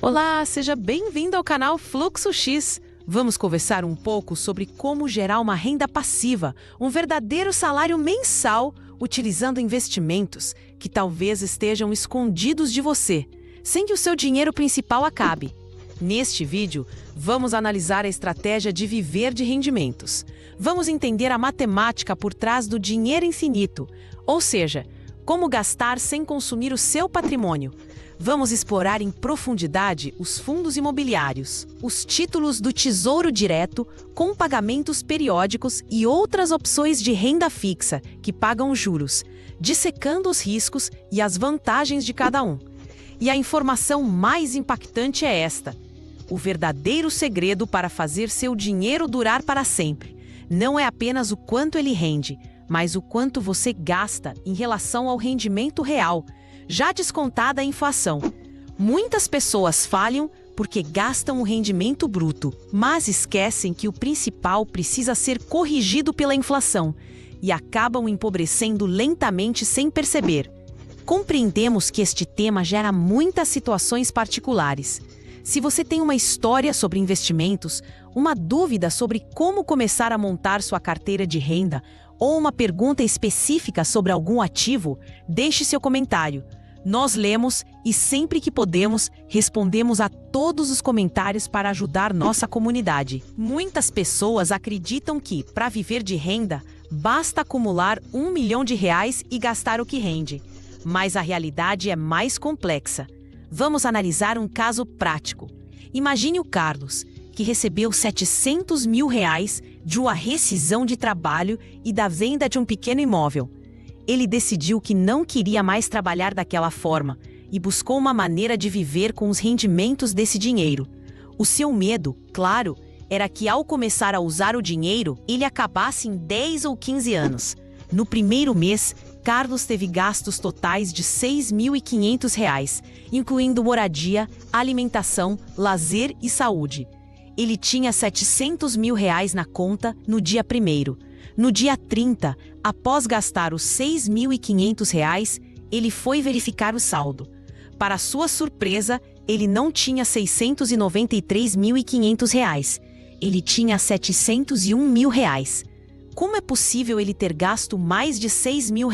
Olá, seja bem-vindo ao canal Fluxo X. Vamos conversar um pouco sobre como gerar uma renda passiva, um verdadeiro salário mensal, utilizando investimentos que talvez estejam escondidos de você, sem que o seu dinheiro principal acabe. Neste vídeo, vamos analisar a estratégia de viver de rendimentos. Vamos entender a matemática por trás do dinheiro infinito, ou seja, como gastar sem consumir o seu patrimônio. Vamos explorar em profundidade os fundos imobiliários, os títulos do Tesouro Direto, com pagamentos periódicos e outras opções de renda fixa que pagam juros, dissecando os riscos e as vantagens de cada um. E a informação mais impactante é esta: o verdadeiro segredo para fazer seu dinheiro durar para sempre não é apenas o quanto ele rende, mas o quanto você gasta em relação ao rendimento real, já descontada a inflação. Muitas pessoas falham porque gastam o rendimento bruto, mas esquecem que o principal precisa ser corrigido pela inflação e acabam empobrecendo lentamente sem perceber. Compreendemos que este tema gera muitas situações particulares. Se você tem uma história sobre investimentos, uma dúvida sobre como começar a montar sua carteira de renda ou uma pergunta específica sobre algum ativo, deixe seu comentário. Nós lemos e, sempre que podemos, respondemos a todos os comentários para ajudar nossa comunidade. Muitas pessoas acreditam que, para viver de renda, basta acumular R$1 milhão e gastar o que rende. Mas a realidade é mais complexa. Vamos analisar um caso prático. Imagine o Carlos, que recebeu R$700 mil de uma rescisão de trabalho e da venda de um pequeno imóvel. Ele decidiu que não queria mais trabalhar daquela forma e buscou uma maneira de viver com os rendimentos desse dinheiro. O seu medo, claro, era que ao começar a usar o dinheiro, ele acabasse em 10 ou 15 anos. No primeiro mês, Carlos teve gastos totais de R$6.500, incluindo moradia, alimentação, lazer e saúde. Ele tinha R$700 mil na conta no dia 1º. No dia 30, após gastar os R$6.500, ele foi verificar o saldo. Para sua surpresa, ele não tinha R$693.500. Ele tinha R$701 mil. Como é possível ele ter gasto mais de R$6 mil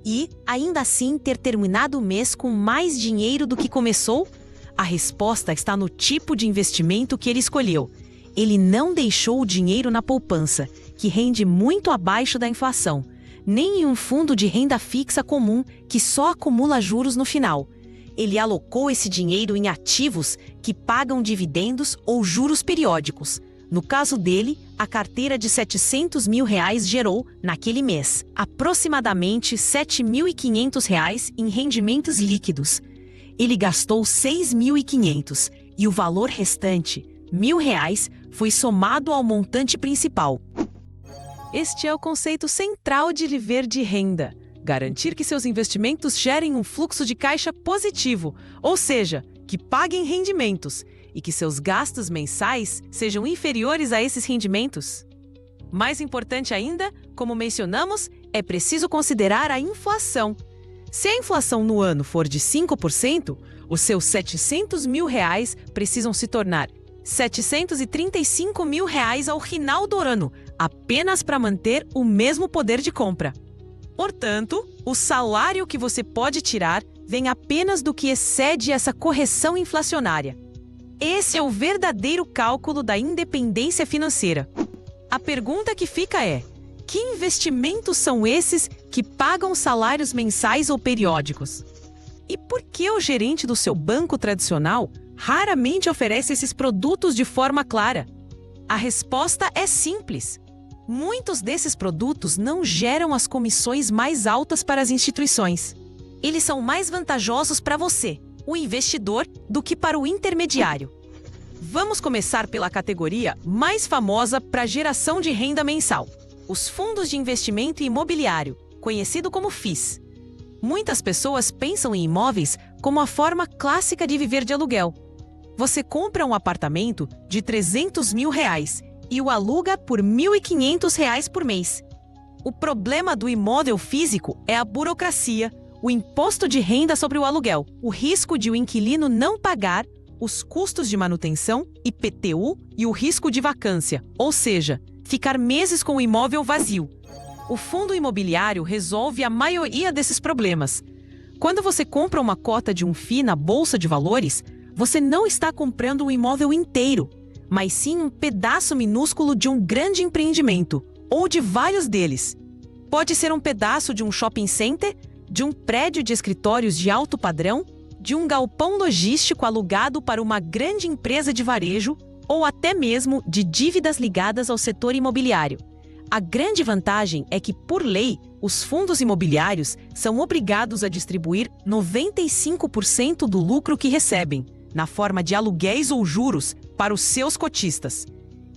e, ainda assim, ter terminado o mês com mais dinheiro do que começou? A resposta está no tipo de investimento que ele escolheu. Ele não deixou o dinheiro na poupança, que rende muito abaixo da inflação, nem em um fundo de renda fixa comum que só acumula juros no final. Ele alocou esse dinheiro em ativos que pagam dividendos ou juros periódicos. No caso dele, a carteira de R$700 mil gerou, naquele mês, aproximadamente R$7.500 em rendimentos líquidos. Ele gastou R$6.500 e o valor restante, R$1.000, foi somado ao montante principal. Este é o conceito central de viver de renda: garantir que seus investimentos gerem um fluxo de caixa positivo, ou seja, que paguem rendimentos, e que seus gastos mensais sejam inferiores a esses rendimentos. Mais importante ainda, como mencionamos, é preciso considerar a inflação. Se a inflação no ano for de 5%, os seus R$700 mil precisam se tornar R$735 mil ao final do ano, apenas para manter o mesmo poder de compra. Portanto, o salário que você pode tirar vem apenas do que excede essa correção inflacionária. Esse é o verdadeiro cálculo da independência financeira. A pergunta que fica é: que investimentos são esses que pagam salários mensais ou periódicos? E por que o gerente do seu banco tradicional raramente oferece esses produtos de forma clara? A resposta é simples. Muitos desses produtos não geram as comissões mais altas para as instituições. Eles são mais vantajosos para você, o investidor, do que para o intermediário. Vamos começar pela categoria mais famosa para geração de renda mensal: os fundos de investimento imobiliário, conhecido como FIIs. Muitas pessoas pensam em imóveis como a forma clássica de viver de aluguel. Você compra um apartamento de R$300 mil e o aluga por R$1.500 por mês. O problema do imóvel físico é a burocracia, o imposto de renda sobre o aluguel, o risco de o inquilino não pagar, os custos de manutenção, IPTU, e o risco de vacância, ou seja, ficar meses com o imóvel vazio. O fundo imobiliário resolve a maioria desses problemas. Quando você compra uma cota de um FII na Bolsa de Valores, você não está comprando o imóvel inteiro, mas sim um pedaço minúsculo de um grande empreendimento, ou de vários deles. Pode ser um pedaço de um shopping center, de um prédio de escritórios de alto padrão, de um galpão logístico alugado para uma grande empresa de varejo, ou até mesmo de dívidas ligadas ao setor imobiliário. A grande vantagem é que, por lei, os fundos imobiliários são obrigados a distribuir 95% do lucro que recebem, na forma de aluguéis ou juros, para os seus cotistas.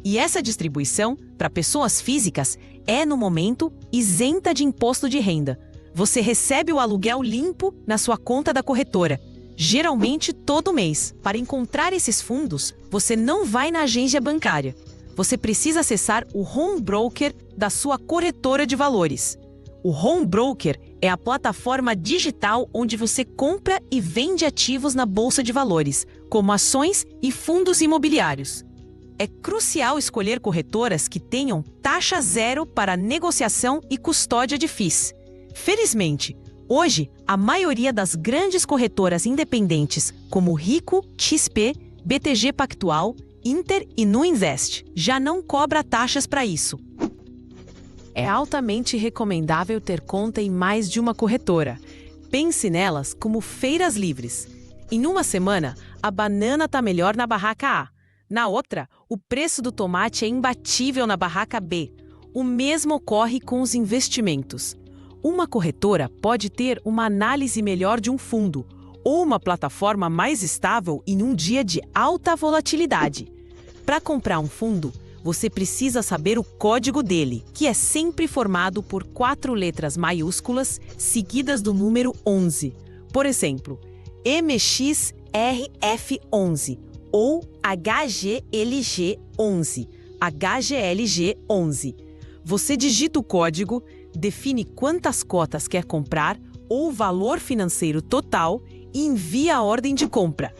E essa distribuição, para pessoas físicas, é, no momento, isenta de imposto de renda. Você recebe o aluguel limpo na sua conta da corretora, geralmente todo mês. Para encontrar esses fundos, você não vai na agência bancária. Você precisa acessar o home broker da sua corretora de valores. O home broker é a plataforma digital onde você compra e vende ativos na bolsa de valores, como ações e fundos imobiliários. É crucial escolher corretoras que tenham taxa zero para negociação e custódia de FIIs. Felizmente, hoje, a maioria das grandes corretoras independentes, como Rico, XP, BTG Pactual, Inter e Nuinvest, já não cobra taxas para isso. É altamente recomendável ter conta em mais de uma corretora. Pense nelas como feiras livres. Em uma semana, a banana está melhor na barraca A. Na outra, o preço do tomate é imbatível na barraca B. O mesmo ocorre com os investimentos. Uma corretora pode ter uma análise melhor de um fundo, ou uma plataforma mais estável em um dia de alta volatilidade. Para comprar um fundo, você precisa saber o código dele, que é sempre formado por 4 letras maiúsculas seguidas do número 11. Por exemplo, MXRF11 ou HGLG11, HGLG11. Você digita o código, define quantas cotas quer comprar ou o valor financeiro total e envia a ordem de compra.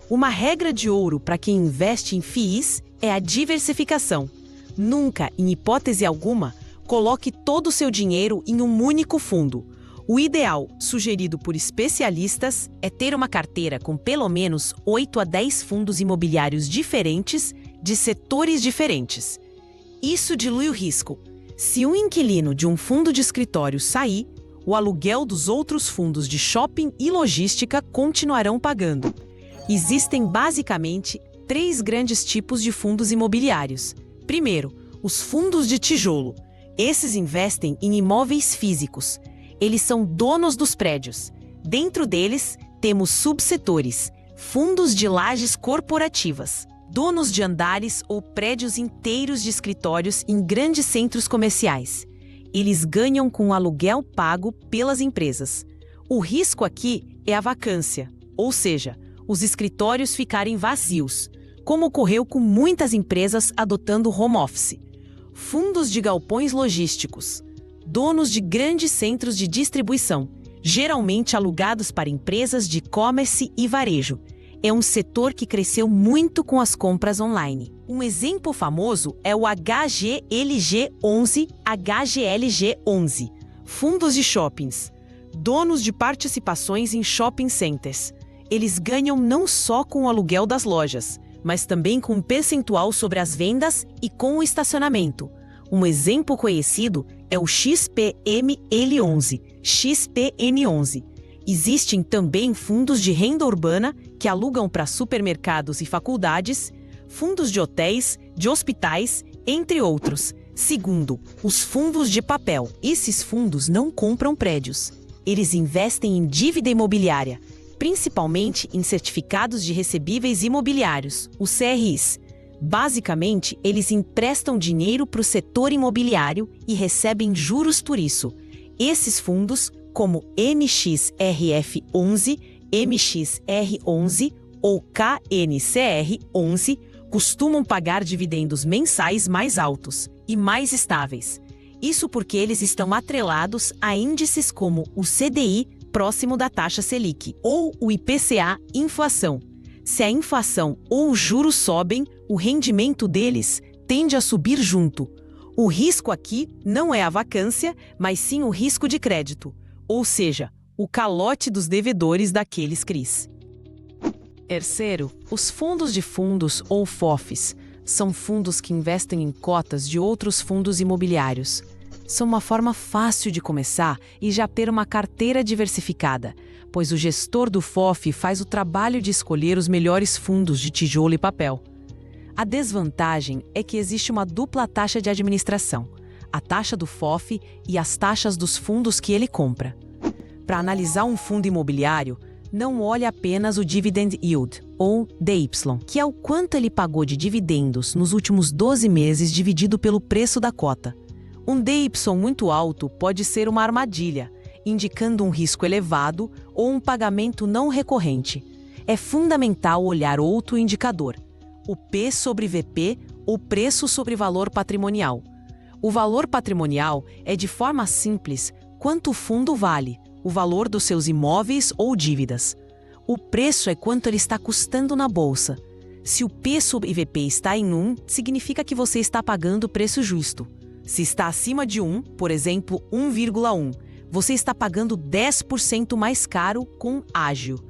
Uma regra de ouro para quem investe em FIIs é a diversificação. Nunca, em hipótese alguma, coloque todo o seu dinheiro em um único fundo. O ideal, sugerido por especialistas, é ter uma carteira com pelo menos 8 a 10 fundos imobiliários diferentes, de setores diferentes. Isso dilui o risco. Se um inquilino de um fundo de escritório sair, o aluguel dos outros fundos de shopping e logística continuarão pagando. Existem basicamente 3 grandes tipos de fundos imobiliários. Primeiro, os fundos de tijolo. Esses investem em imóveis físicos. Eles são donos dos prédios. Dentro deles, temos subsetores, fundos de lajes corporativas, donos de andares ou prédios inteiros de escritórios em grandes centros comerciais. Eles ganham com o aluguel pago pelas empresas. O risco aqui é a vacância, ou seja, os escritórios ficarem vazios, como ocorreu com muitas empresas adotando home office. Fundos de galpões logísticos, donos de grandes centros de distribuição, geralmente alugados para empresas de e-commerce e varejo. É um setor que cresceu muito com as compras online. Um exemplo famoso é o HGLG11, HGLG11, fundos de shoppings, donos de participações em shopping centers. Eles ganham não só com o aluguel das lojas, mas também com um percentual sobre as vendas e com o estacionamento. Um exemplo conhecido é o XPML11, XPN11. Existem também fundos de renda urbana que alugam para supermercados e faculdades, fundos de hotéis, de hospitais, entre outros. Segundo, os fundos de papel. Esses fundos não compram prédios. Eles investem em dívida imobiliária, principalmente em certificados de recebíveis imobiliários, os CRIs. Basicamente, eles emprestam dinheiro para o setor imobiliário e recebem juros por isso. Esses fundos, como NXRF11, MXR11 ou KNCR11, costumam pagar dividendos mensais mais altos e mais estáveis. Isso porque eles estão atrelados a índices como o CDI, próximo da taxa Selic, ou o IPCA, inflação. Se a inflação ou os juros sobem, o rendimento deles tende a subir junto. O risco aqui não é a vacância, mas sim o risco de crédito, ou seja, o calote dos devedores daqueles CRIs. Terceiro, os fundos de fundos ou FOFs são fundos que investem em cotas de outros fundos imobiliários. São uma forma fácil de começar e já ter uma carteira diversificada, pois o gestor do FOF faz o trabalho de escolher os melhores fundos de tijolo e papel. A desvantagem é que existe uma dupla taxa de administração, a taxa do FOF e as taxas dos fundos que ele compra. Para analisar um fundo imobiliário, não olhe apenas o Dividend Yield, ou DY, que é o quanto ele pagou de dividendos nos últimos 12 meses dividido pelo preço da cota. Um DY muito alto pode ser uma armadilha, indicando um risco elevado ou um pagamento não recorrente. É fundamental olhar outro indicador, o P sobre VP, ou preço sobre valor patrimonial. O valor patrimonial é, de forma simples, quanto o fundo vale, o valor dos seus imóveis ou dívidas. O preço é quanto ele está custando na bolsa. Se o P sobre VP está em 1, significa que você está pagando o preço justo. Se está acima de 1, por exemplo, 1,1, você está pagando 10% mais caro com ágio.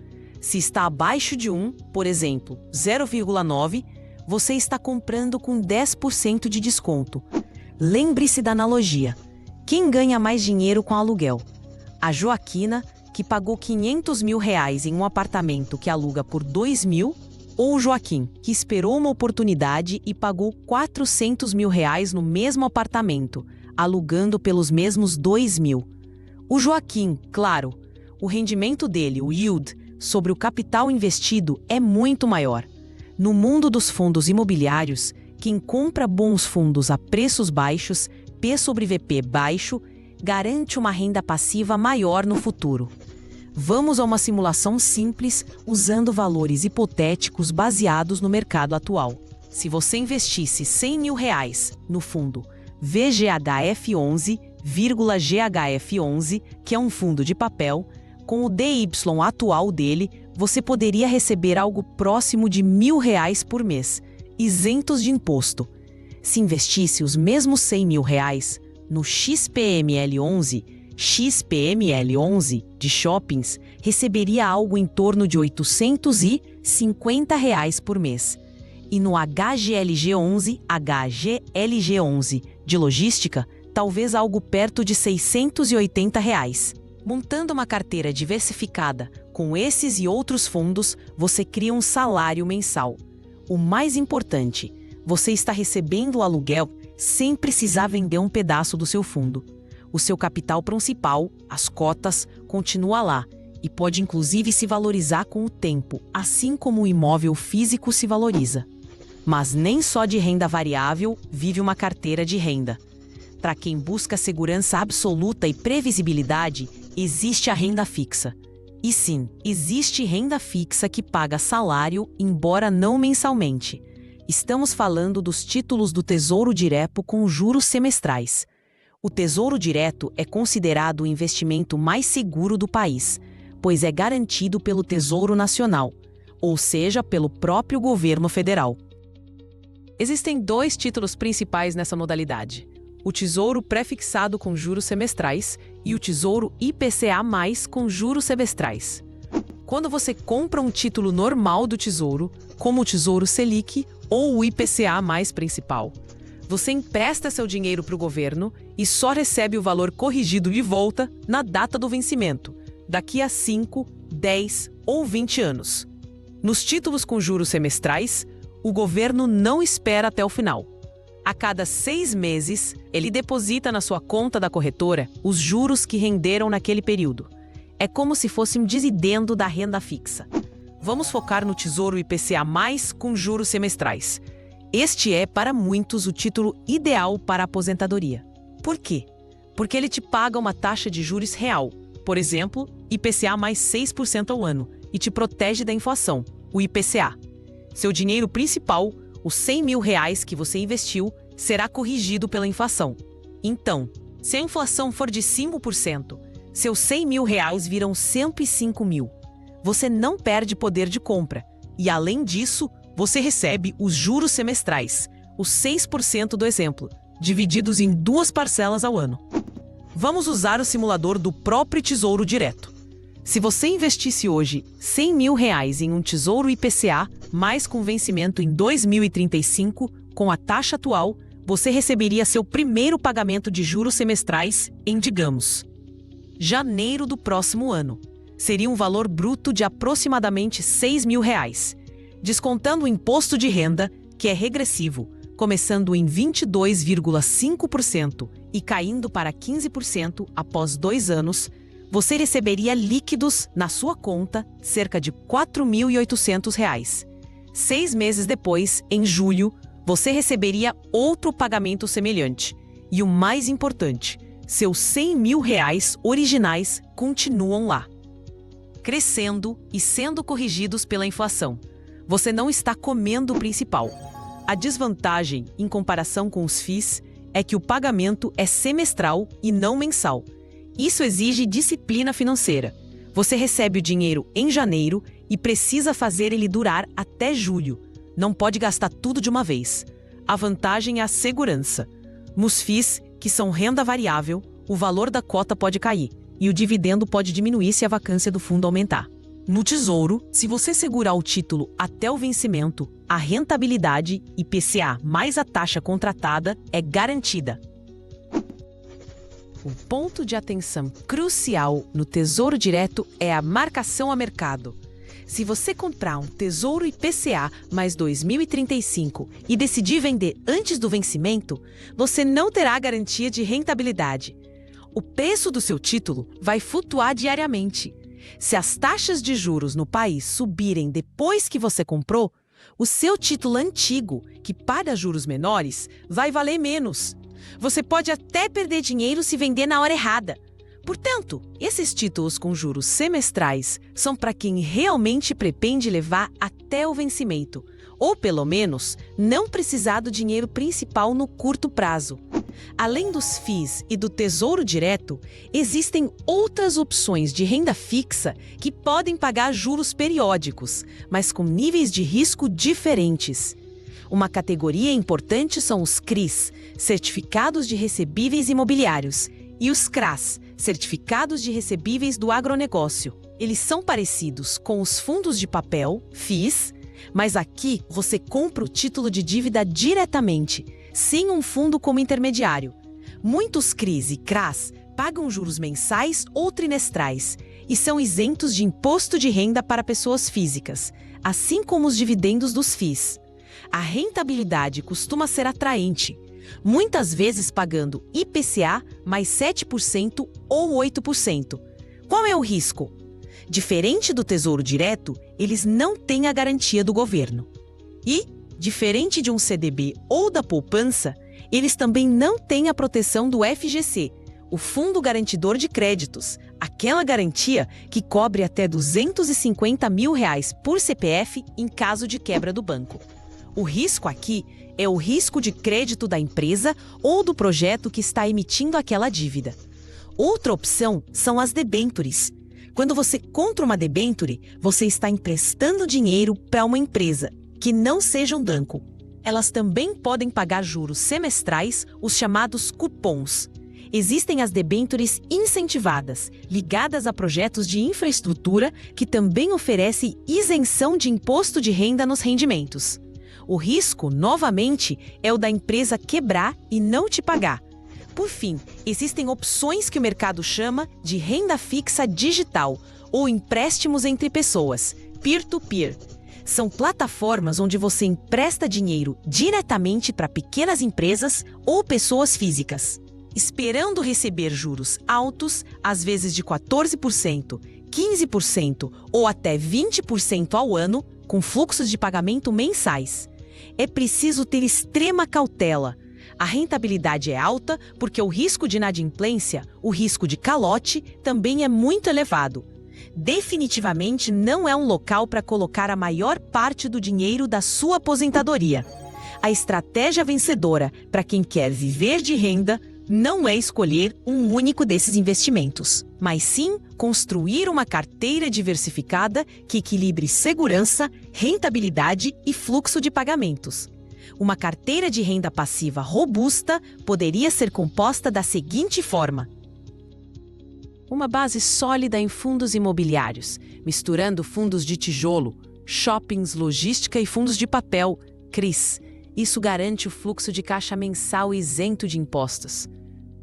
Se está abaixo de 1, por exemplo, 0,9, você está comprando com 10% de desconto. Lembre-se da analogia. Quem ganha mais dinheiro com aluguel? A Joaquina, que pagou R$500 mil em um apartamento que aluga por R$2 mil, ou o Joaquim, que esperou uma oportunidade e pagou R$400 mil no mesmo apartamento, alugando pelos mesmos R$2 mil. O Joaquim, claro, o rendimento dele, o yield, sobre o capital investido é muito maior. No mundo dos fundos imobiliários, quem compra bons fundos a preços baixos, P sobre VP baixo, garante uma renda passiva maior no futuro. Vamos a uma simulação simples usando valores hipotéticos baseados no mercado atual. Se você investisse R$100 mil no fundo VGHF11, GHF11, que é um fundo de papel, com o DY atual dele, você poderia receber algo próximo de R$1.000 por mês, isentos de imposto. Se investisse os mesmos R$100 mil no XPML11 de shoppings, receberia algo em torno de R$850 por mês. E no HGLG11 de logística, talvez algo perto de R$680. Montando uma carteira diversificada com esses e outros fundos, você cria um salário mensal. O mais importante, você está recebendo o aluguel sem precisar vender um pedaço do seu fundo. O seu capital principal, as cotas, continua lá e pode inclusive se valorizar com o tempo, assim como o imóvel físico se valoriza. Mas nem só de renda variável vive uma carteira de renda. Para quem busca segurança absoluta e previsibilidade, existe a renda fixa. E sim, existe renda fixa que paga salário, embora não mensalmente. Estamos falando dos títulos do Tesouro Direto com juros semestrais. O Tesouro Direto é considerado o investimento mais seguro do país, pois é garantido pelo Tesouro Nacional, ou seja, pelo próprio governo federal. Existem dois títulos principais nessa modalidade: o Tesouro Prefixado com juros semestrais e o Tesouro IPCA+, com juros semestrais. Quando você compra um título normal do Tesouro, como o Tesouro Selic ou o IPCA+ principal, você empresta seu dinheiro para o governo e só recebe o valor corrigido de volta na data do vencimento, daqui a 5, 10 ou 20 anos. Nos títulos com juros semestrais, o governo não espera até o final. A cada 6 meses, ele deposita na sua conta da corretora os juros que renderam naquele período. É como se fosse um dividendo da renda fixa. Vamos focar no Tesouro IPCA+, com juros semestrais. Este é, para muitos, o título ideal para a aposentadoria. Por quê? Porque ele te paga uma taxa de juros real, por exemplo, IPCA mais 6% ao ano, e te protege da inflação, o IPCA. Seu dinheiro principal, os R$100 mil que você investiu, será corrigido pela inflação. Então, se a inflação for de 5%, seus R$100 mil viram 105 mil. Você não perde poder de compra E além disso, você recebe os juros semestrais, os 6% do exemplo, divididos em 2 parcelas ao ano. Vamos usar o simulador do próprio Tesouro Direto. Se você investisse hoje R$100 mil em um Tesouro IPCA, mais com vencimento em 2035, com a taxa atual, você receberia seu primeiro pagamento de juros semestrais em, digamos, janeiro do próximo ano. Seria um valor bruto de aproximadamente R$6 mil, descontando o imposto de renda, que é regressivo, começando em 22,5% e caindo para 15% após 2 anos, você receberia líquidos na sua conta cerca de R$4.800. 6 meses depois, em julho, você receberia outro pagamento semelhante. E o mais importante, seus R$100 mil originais continuam lá, crescendo e sendo corrigidos pela inflação. Você não está comendo o principal. A desvantagem, em comparação com os FIIs, é que o pagamento é semestral e não mensal. Isso exige disciplina financeira. Você recebe o dinheiro em janeiro e precisa fazer ele durar até julho. Não pode gastar tudo de uma vez. A vantagem é a segurança. Nos FIIs, que são renda variável, o valor da cota pode cair e o dividendo pode diminuir se a vacância do fundo aumentar. No Tesouro, se você segurar o título até o vencimento, a rentabilidade IPCA mais a taxa contratada é garantida. Um ponto de atenção crucial no Tesouro Direto é a marcação a mercado. Se você comprar um Tesouro IPCA mais 2035 e decidir vender antes do vencimento, você não terá garantia de rentabilidade. O preço do seu título vai flutuar diariamente. Se as taxas de juros no país subirem depois que você comprou, o seu título antigo, que paga juros menores, vai valer menos. Você pode até perder dinheiro se vender na hora errada. Portanto, esses títulos com juros semestrais são para quem realmente pretende levar até o vencimento, ou pelo menos não precisar do dinheiro principal no curto prazo. Além dos FIIs e do Tesouro Direto, existem outras opções de renda fixa que podem pagar juros periódicos, mas com níveis de risco diferentes. Uma categoria importante são os CRIs, Certificados de Recebíveis Imobiliários, e os CRAs, Certificados de Recebíveis do Agronegócio. Eles são parecidos com os fundos de papel, FIIs, mas aqui você compra o título de dívida diretamente, sem um fundo como intermediário. Muitos CRIs e CRAs pagam juros mensais ou trimestrais e são isentos de imposto de renda para pessoas físicas, assim como os dividendos dos FIIs. A rentabilidade costuma ser atraente, muitas vezes pagando IPCA mais 7% ou 8%. Qual é o risco? Diferente do Tesouro Direto, eles não têm a garantia do governo. E, diferente de um CDB ou da poupança, eles também não têm a proteção do FGC, o Fundo Garantidor de Créditos, aquela garantia que cobre até R$250 mil por CPF em caso de quebra do banco. O risco aqui é o risco de crédito da empresa ou do projeto que está emitindo aquela dívida. Outra opção são as debêntures. Quando você compra uma debênture, você está emprestando dinheiro para uma empresa, que não seja um banco. Elas também podem pagar juros semestrais, os chamados cupons. Existem as debêntures incentivadas, ligadas a projetos de infraestrutura, que também oferecem isenção de imposto de renda nos rendimentos. O risco, novamente, é o da empresa quebrar e não te pagar. Por fim, existem opções que o mercado chama de renda fixa digital ou empréstimos entre pessoas, peer-to-peer. São plataformas onde você empresta dinheiro diretamente para pequenas empresas ou pessoas físicas, esperando receber juros altos, às vezes de 14%, 15% ou até 20% ao ano, com fluxos de pagamento mensais. É preciso ter extrema cautela. A rentabilidade é alta porque o risco de inadimplência, o risco de calote, também é muito elevado. Definitivamente não é um local para colocar a maior parte do dinheiro da sua aposentadoria. A estratégia vencedora para quem quer viver de renda não é escolher um único desses investimentos, mas sim construir uma carteira diversificada que equilibre segurança, rentabilidade e fluxo de pagamentos. Uma carteira de renda passiva robusta poderia ser composta da seguinte forma: uma base sólida em fundos imobiliários, misturando fundos de tijolo, shoppings, logística e fundos de papel, CRIs. Isso garante o fluxo de caixa mensal isento de impostos.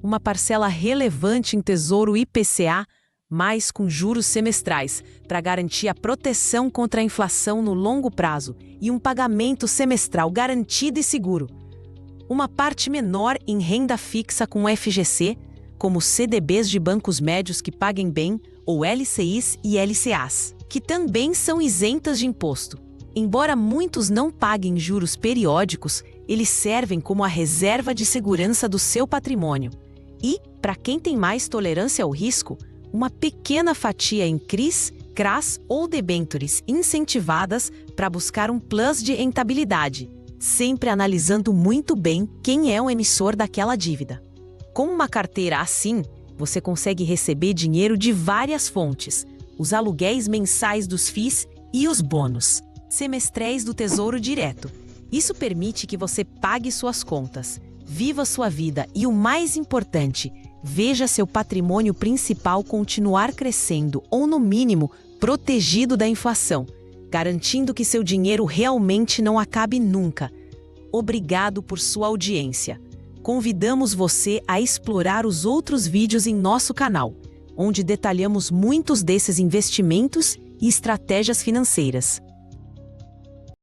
Uma parcela relevante em Tesouro IPCA, mais com juros semestrais, para garantir a proteção contra a inflação no longo prazo e um pagamento semestral garantido e seguro. Uma parte menor em renda fixa com FGC, como CDBs de bancos médios que paguem bem, ou LCIs e LCAs, que também são isentas de imposto. Embora muitos não paguem juros periódicos, eles servem como a reserva de segurança do seu patrimônio. E, para quem tem mais tolerância ao risco, uma pequena fatia em CRIs, CRAs ou debêntures incentivadas para buscar um plus de rentabilidade, sempre analisando muito bem quem é o emissor daquela dívida. Com uma carteira assim, você consegue receber dinheiro de várias fontes, os aluguéis mensais dos FIIs e os bônus semestrais do Tesouro Direto. Isso permite que você pague suas contas, viva sua vida e, o mais importante, veja seu patrimônio principal continuar crescendo ou, no mínimo, protegido da inflação, garantindo que seu dinheiro realmente não acabe nunca. Obrigado por sua audiência. Convidamos você a explorar os outros vídeos em nosso canal, onde detalhamos muitos desses investimentos e estratégias financeiras.